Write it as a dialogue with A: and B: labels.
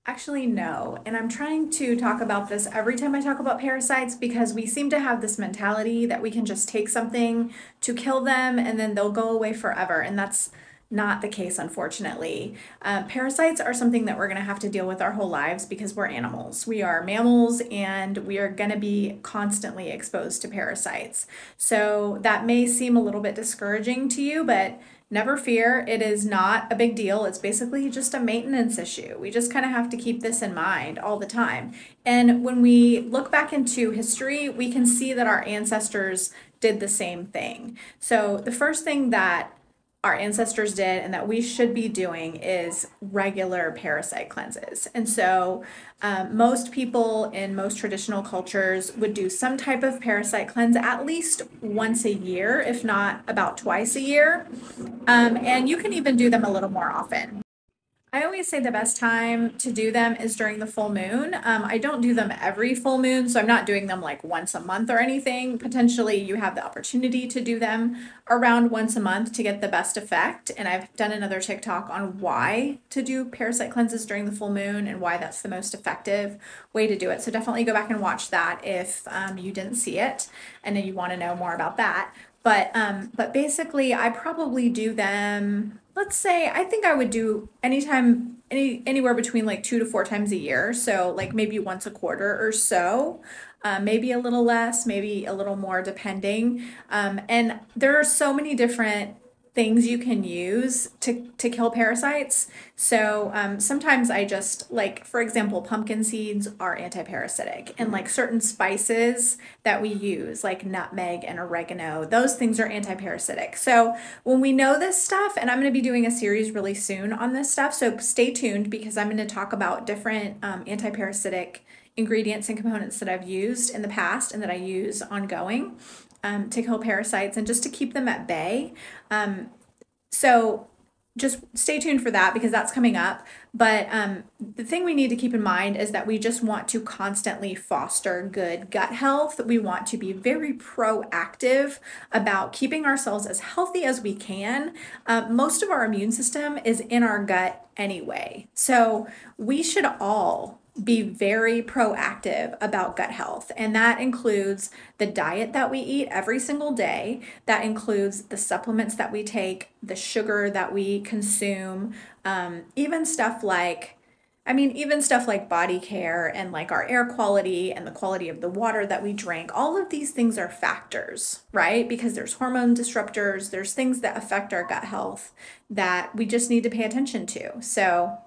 A: Actually, no. And I'm trying to talk about this every time I talk about parasites because we seem to have this mentality that we can just take something to kill them and then they'll go away forever. And that's not the case, unfortunately. Parasites are something that we're going to have to deal with our whole lives because we're animals. We are mammals and we are going to be constantly exposed to parasites. So that may seem a little bit discouraging to you, but never fear, it is not a big deal. It's basically just a maintenance issue. We just kind of have to keep this in mind all the time. And when we look back into history, we can see that our ancestors did the same thing. So, the first thing that our ancestors did and that we should be doing is regular parasite cleanses. And so, most people in most traditional cultures would do some type of parasite cleanse at least once a year, if not about twice a year. And you can even do them a little more often. I always say the best time to do them is during the full moon. I don't do them every full moon, so I'm not doing them like once a month or anything. Potentially, you have the opportunity to do them around once a month to get the best effect. And I've done another TikTok on why to do parasite cleanses during the full moon and why that's the most effective way to do it. So definitely go back and watch that if you didn't see it and then you want to know more about that. But basically, I probably do them. Let's say I think I would do anywhere between like 2 to 4 times a year. So like maybe once a quarter or so. Maybe a little less, maybe a little more, depending. And there are so many different things you can use to kill parasites. So sometimes I just like, for example, pumpkin seeds are anti-parasitic, and like certain spices that we use, like nutmeg and oregano, those things are anti-parasitic. So when we know this stuff, and I'm going to be doing a series really soon on this stuff, so stay tuned because I'm going to talk about different anti-parasitic ingredients and components that I've used in the past and that I use ongoing to kill parasites and just to keep them at bay. So just stay tuned for that because that's coming up. But the thing we need to keep in mind is that we just want to constantly foster good gut health. We want to be very proactive about keeping ourselves as healthy as we can. Most of our immune system is in our gut anyway. So we should all be very proactive about gut health. And that includes the diet that we eat every single day. That includes the supplements that we take, the sugar that we consume, even stuff like even stuff like body care and like our air quality and the quality of the water that we drink, all of these things are factors, right? Because there's hormone disruptors, there's things that affect our gut health that we just need to pay attention to. So